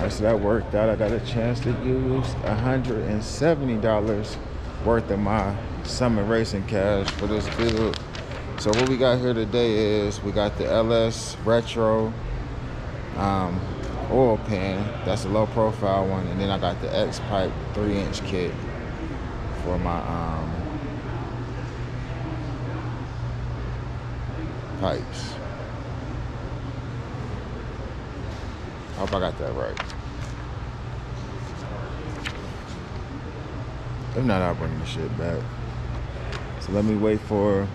Alright, so that worked out. I got a chance to use $170 worth of my summer racing cash for this build. So what we got here today is we got the LS Retro oil pan. That's a low profile one, and then I got the X pipe 3-inch kit for my pipes. I hope I got that right. If not, I'll bring the shit back. So let me wait for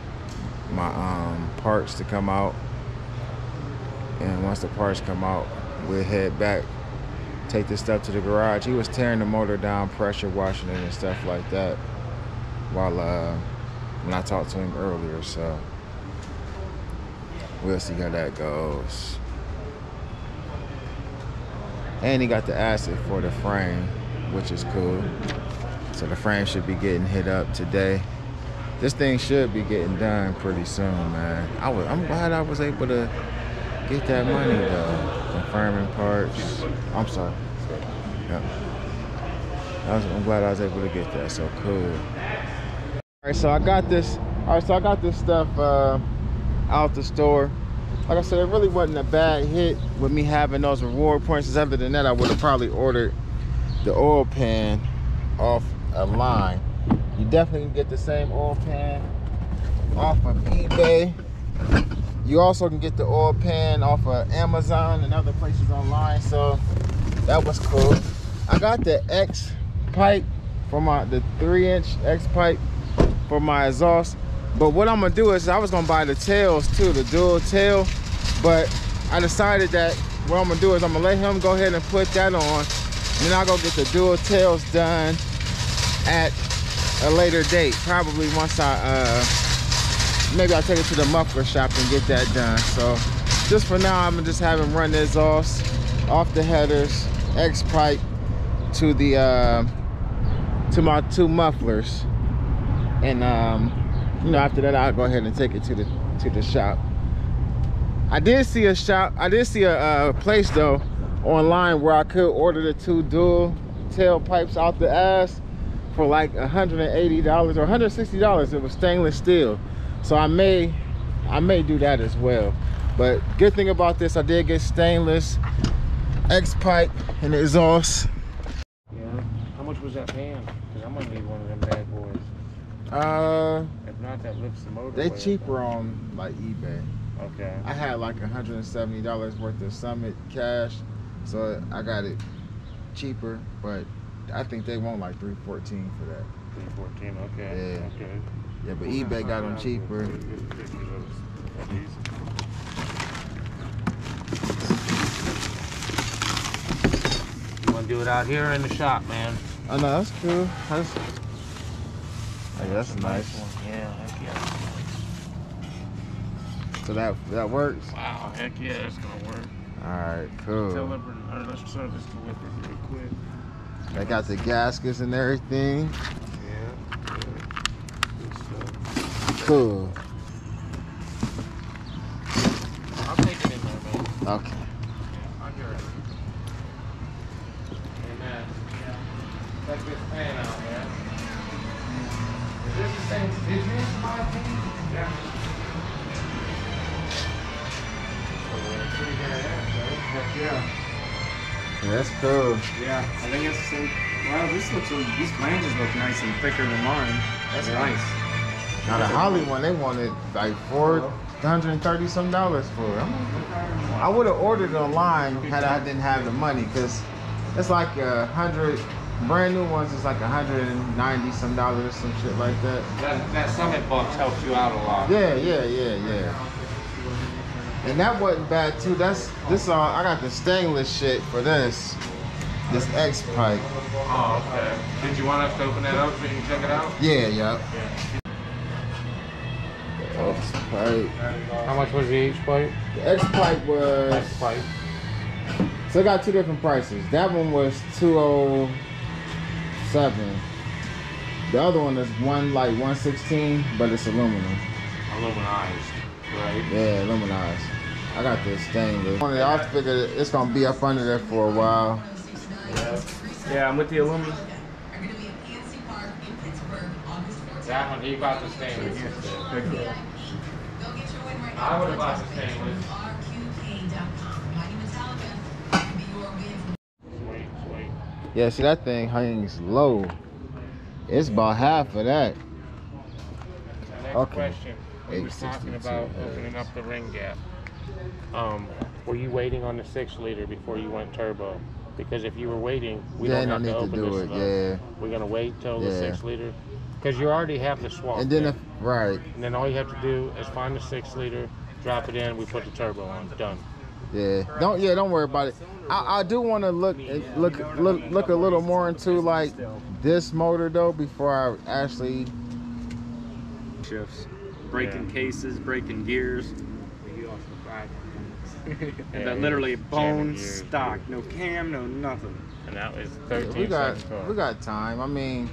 my parts to come out, and once the parts come out, we'll head back, take this stuff to the garage. He was tearing the motor down, pressure washing it and stuff like that while when I talked to him earlier, so we'll see how that goes. And he got the acid for the frame, which is cool. So the frame should be getting hit up today. This thing should be getting done pretty soon, man. I'm glad I was able to get that money though. Confirming parts. I'm sorry. Yeah. I'm glad I was able to get that. So cool. All right, so I got this. All right, so I got this stuff out the store. Like I said, it really wasn't a bad hit with me having those reward points. Other than that, I would have probably ordered the oil pan off a line. You definitely can get the same oil pan off of eBay. You also can get the oil pan off of Amazon and other places online, so that was cool. I got the X pipe for the 3-inch X pipe for my exhaust. But what I'm gonna do is, I was gonna buy the tails too, the dual tail, but I decided that what I'm gonna do is I'm gonna let him go ahead and put that on, and then I'll go get the dual tails done at a later date. Probably once maybe I'll take it to the muffler shop and get that done. So just for now, I'm gonna just have him run the exhaust off the headers, X pipe to the to my 2 mufflers, and you know, after that, I'll go ahead and take it to the shop. I did see a place though online where I could order the 2 dual tail pipes out the ass for like $180 or $160. It was stainless steel, so I may do that as well. But good thing about this, I did get stainless X pipe and the exhaust. Yeah. How much was that pan? Because I'm gonna need one of them bad boys. If not, that lifts the motor. They cheaper on like eBay. Okay. I had like $170 worth of Summit cash, so I got it cheaper, but I think they want like $314 for that. $314, okay. Yeah. Okay. Yeah, but eBay got them cheaper. You want to do it out here or in the shop, man? Oh no, that's cool. That's a nice one. Yeah, heck yeah. So that works? Wow, heck yeah, that's gonna work. Alright, cool. Let's service the whip real quick. They got the gaskets and everything. Yeah. Good stuff. Cool. I'll take it in there, man. Okay. Yeah, on your end. Hey, man. Yeah. Check this pan out, man. Is this the same? Did you use my pan? Yeah. Pretty badass, right? Heck yeah. Yeah, that's cool. Yeah, I think it's the same. Wow, these flanges look nice and thicker than mine. That's nice. Now the Holly one, they wanted like $430 some for it. I would have ordered it online had I didn't have the money, because it's like 100 brand new ones. It's like $190 some, some shit like that. That Summit box helps you out a lot. Yeah. And that wasn't bad too. I got the stainless shit for this X pipe. Oh, okay. Did you want us to open that up so you can check it out? Yeah. X pipe. How much was the H pipe? The X pipe was. X pipe. So I got 2 different prices. That one was $207. The other one is like $116, but it's aluminum. Aluminized, right? Yeah, aluminized. I got this stainless. I figured it's gonna be up under there for a while. Yeah, I'm with the aluminum. That one, he bought the stainless. Good deal. I would have bought the stainless. Sweet, sweet. Yeah, see that thing hangs low. It's about half of that. The next Okay. question. We was talking about opening up the ring gap. Were you waiting on the 6-liter before you went turbo? Because if you were waiting, we don't have to open this up. Yeah. We're gonna wait till the 6-liter, because you already have the swap. And then right. And then all you have to do is find the 6-liter, drop it in, we put the turbo on. Done. Yeah. Don't worry about it. I do want to look a little more into like this motor though before I actually Shifts, breaking cases, breaking gears. And that literally bone stock, no cam, no nothing. And that was 13 we got time. I mean,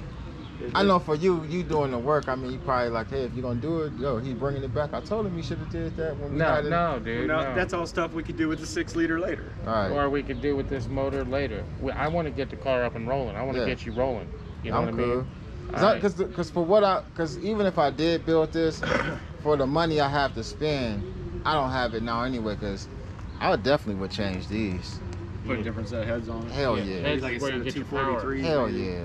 I know for you doing the work. I mean, you probably like, hey, if you're gonna do it, yo, he bringing it back. I told him he should have did that when we had it. No, dude. No, that's all stuff we could do with the 6-liter later. All right. Or we could do with this motor later. I want to get the car up and rolling. I want to get you rolling. You know what I mean? Because even if I did build this for the money I have to spend, I don't have it now anyway. Because I definitely would change these. Put a different set of heads on it. Hell yeah. Maybe like a set of 243s. Hell yeah.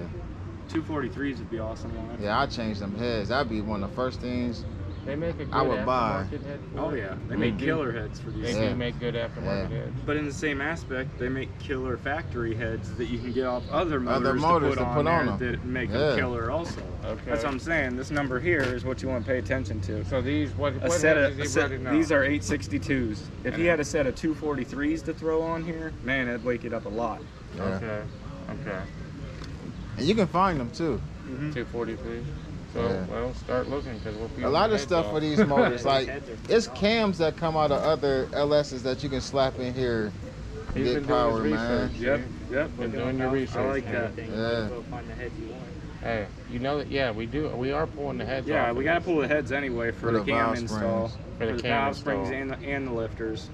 243s would be awesome on it. Yeah, I'd change them heads. That'd be one of the first things they make a good I would buy. Head oh yeah, they make killer heads for these. They do make good aftermarket heads. But in the same aspect, they make killer factory heads that you can get off other motors to put on them that make them killer also. Okay. That's what I'm saying. This number here is what you want to pay attention to. So these, what these are 862s. If he had a set of 243s to throw on here, man, that'd wake it up a lot. Yeah. Okay. And you can find them too. 243. So, well, start looking because we'll be a lot of stuff for these motors. Like, it's cams that come out of other LSs that you can slap in here. Get power, man. Yep. Been doing your research. I like that. Yeah. Hey, you know that? Yeah, we do. We are pulling the heads off. Yeah, we gotta pull the heads anyway for the cam install, for the valve springs and the lifters.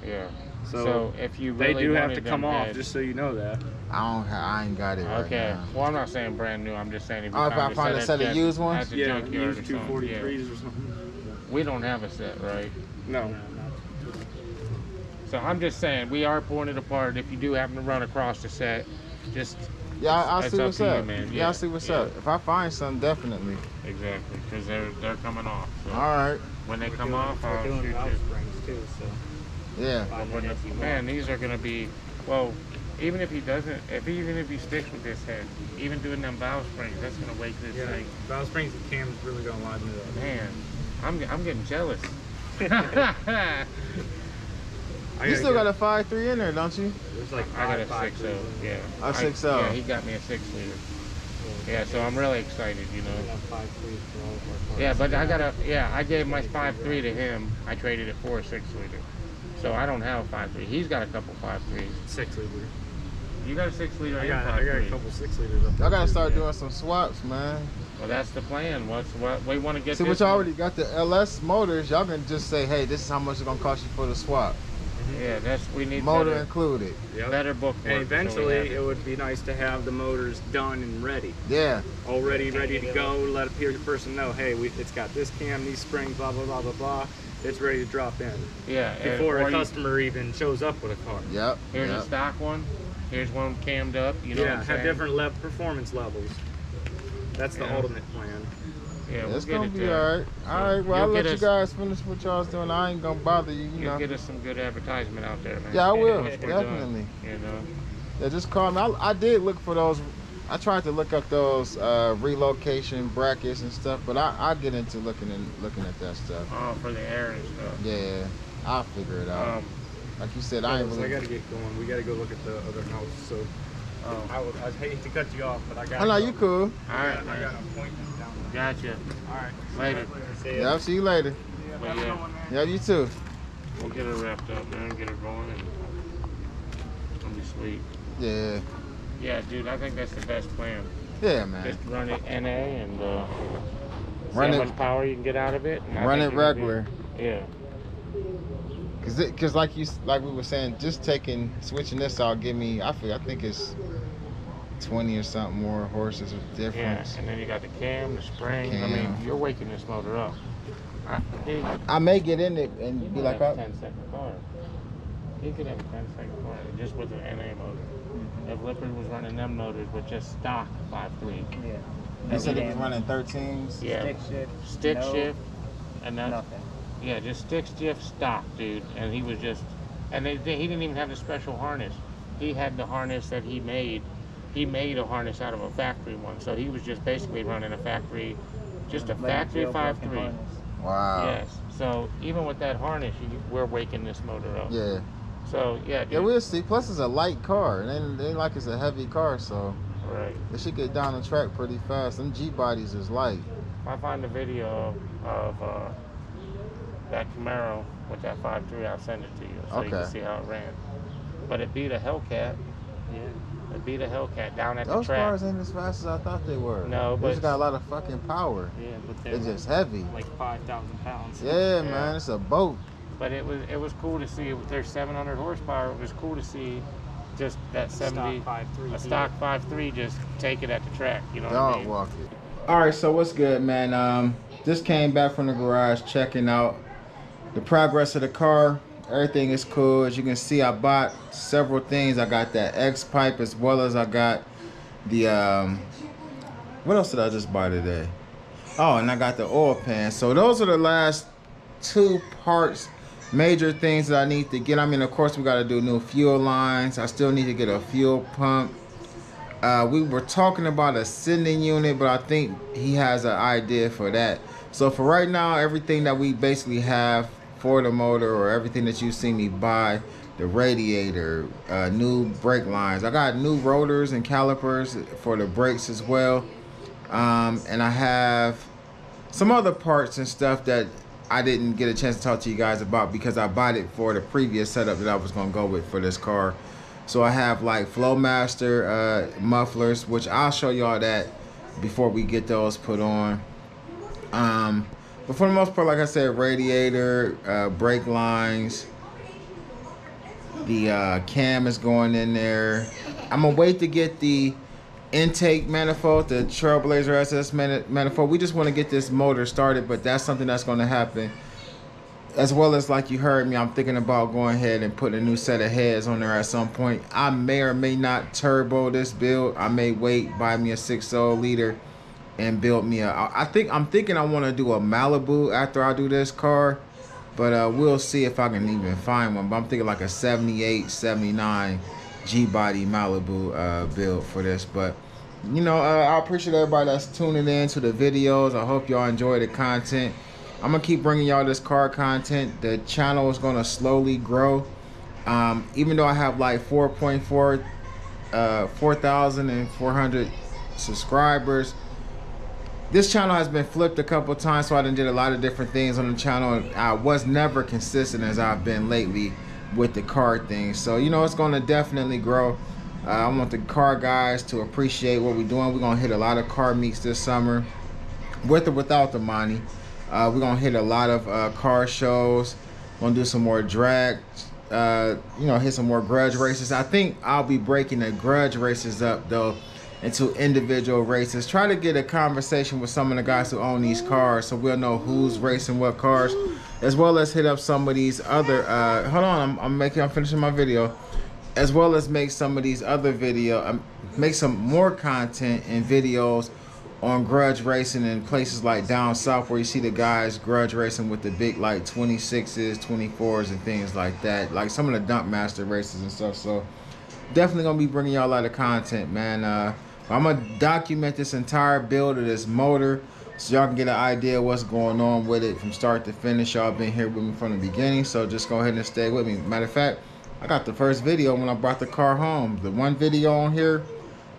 Yeah. So if you really they do have to come off, heads, just so you know that. I ain't got it right now. Well, I'm not saying brand new. I'm just saying if you if I find a set of used ones, used 243s or something. We don't have a set, right? No. So I'm just saying we are pulling it apart. If you do happen to run across the set, just I'll see what's up. Man. Yeah, I'll see what's up. If I find something, definitely. Exactly, because they're coming off. So all right. When they come off, I'll shoot you. Too, so. Yeah. Man, these are gonna be even if he sticks with this head, even doing them valve springs, that's gonna wake this thing. Valve springs and cams really gonna liven it up. Man, I'm getting jealous. You still got a 5.3 in there, don't you? There's like I got a 6.0. Yeah. A 6.0. Yeah, he got me a 6-liter. Yeah, so I'm really excited, you know. Yeah, but I gave my 5.3 to him. I traded it for a 6-liter. So I don't have a 5.3. He's got a couple 5.3s. 6-liter. You got a 6-liter and 5.3. I got a couple 6-liters up there. I gotta start doing some swaps, man. Well, that's the plan. What we want to get. See, but y'all already got the LS motors. Y'all can just say, hey, this is how much it's gonna cost you for the swap. Yeah, we need motor better, included. Better book. And eventually, it would be nice to have the motors done and ready. Yeah. Already ready to go. Let a person know, hey, it's got this cam, these springs, blah blah blah blah blah. It's ready to drop in. Yeah. Before a customer even shows up with a car. Yep. Here's a stock one. Here's one cammed up. You know. Yeah. Have different performance levels. That's the ultimate plan. Yeah, it's gonna be all right. All right, well, I'll let you guys finish what y'all's doing. I ain't gonna bother you. You know, get us some good advertisement out there, man. Yeah, I will definitely. You know. Yeah, just call me. I did look for those. I tried to look up those relocation brackets and stuff, but I get into looking at that stuff. Oh, for the air and stuff. Yeah, I'll figure it out. Like you said, I gotta get going. We gotta go look at the other house. So I hate to cut you off, but I got. I know you cool. All right, I got an appointment. Gotcha. All right. Later. Yeah, I'll see you later. Yeah, you too. We'll get her wrapped up, man. Get her going, and it'll be sweet. Yeah. Yeah, dude. I think that's the best plan. Yeah, man. Just run it NA and see how much power you can get out of it. Run it regular. Yeah. Cause like we were saying, just switching this out give me. I think it's 20 or something more horses of difference. Yeah, and then you got the cam, the spring. I mean, you're waking this motor up. I may get in it and be like, 10-second car. He could have a 10-second car just with an NA motor. If Lippert was running them motors with just stock 5.3. Yeah. He said he was running 13s. Yeah. Stick shift, and that's nothing. Yeah, just stick shift stock, dude. And he was just, and he didn't even have the special harness. He had the harness that he made. He made a harness out of a factory one, so he was just basically running a factory, just a factory 5.3. Wow. Yes. So even with that harness, we're waking this motor up. Yeah. So yeah, dude. Yeah, we'll see. Plus, it's a light car, and they like it's a heavy car, so right. It should get down the track pretty fast. Them G bodies is light. If I find a video of that Camaro with that 5.3, I'll send it to you so you can see how it ran. But it beat a Hellcat. Yeah. It beat a Hellcat down at the track. Those cars ain't as fast as I thought they were. No, but they just got a lot of fucking power. Yeah, but they're just heavy. Like 5,000 pounds. Yeah, man, it's a boat. But it was cool to see. There's 700 horsepower. It was cool to see just that 70 stock 5.3 just take it at the track. You know what I mean? Walk it. All right, so what's good, man? Just came back from the garage checking out the progress of the car. Everything is cool. As you can see, I bought several things. I got that X pipe, as well as I got the what else did I just buy today? Oh, and I got the oil pan. So those are the last two parts, major things that I need to get. I mean, of course, we got to do new fuel lines. I still need to get a fuel pump. We were talking about a sending unit, but I think he has an idea for that. So for right now, everything that we basically have for the motor, or everything that you see me buy, the radiator, new brake lines. I got new rotors and calipers for the brakes as well. And I have some other parts and stuff that I didn't get a chance to talk to you guys about because I bought it for the previous setup that I was going to go with for this car. So I have like Flowmaster mufflers, which I'll show y'all that before we get those put on. But for the most part, like I said, radiator, brake lines, the cam is going in there. I'm gonna wait to get the intake manifold, the Trailblazer SS manifold. We just want to get this motor started, but that's something that's going to happen. As well as, like you heard me, I'm thinking about going ahead and putting a new set of heads on there at some point. I may or may not turbo this build. I may wait, buy me a 6.0 liter and build me a, I'm thinking I want to do a Malibu after I do this car, but we'll see if I can even find one. But I'm thinking like a 78, 79 G-body Malibu build for this. But you know, I appreciate everybody that's tuning in to the videos. I hope y'all enjoy the content. I'm gonna keep bringing y'all this car content. The channel is gonna slowly grow. Even though I have like 4,400 subscribers, this channel has been flipped a couple times, so I done did a lot of different things on the channel. I was never consistent as I've been lately with the car thing. So you know, it's gonna definitely grow. I want the car guys to appreciate what we're doing. We're gonna hit a lot of car meets this summer, with or without the money. We're gonna hit a lot of car shows. Gonna do some more drag, you know, hit some more grudge races. I think I'll be breaking the grudge races up though into individual races. Try to get a conversation with some of the guys who own these cars, so we'll know who's racing what cars, as well as hit up some of these other. Hold on, I'm finishing my video, as well as make some of these other make some more content and videos on grudge racing in places like down south where you see the guys grudge racing with the big like 26s, 24s and things like that, like some of the dump master races and stuff. So definitely gonna be bringing y'all a lot of content, man. I'm gonna document this entire build of this motor so y'all can get an idea of what's going on with it from start to finish. Y'all been here with me from the beginning, so just go ahead and stay with me. Matter of fact, I got the first video when I brought the car home. The one video on here,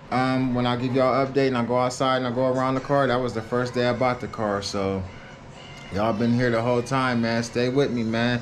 when I give y'all an update and I go outside and I go around the car, that was the first day I bought the car. So y'all been here the whole time, man. Stay with me, man.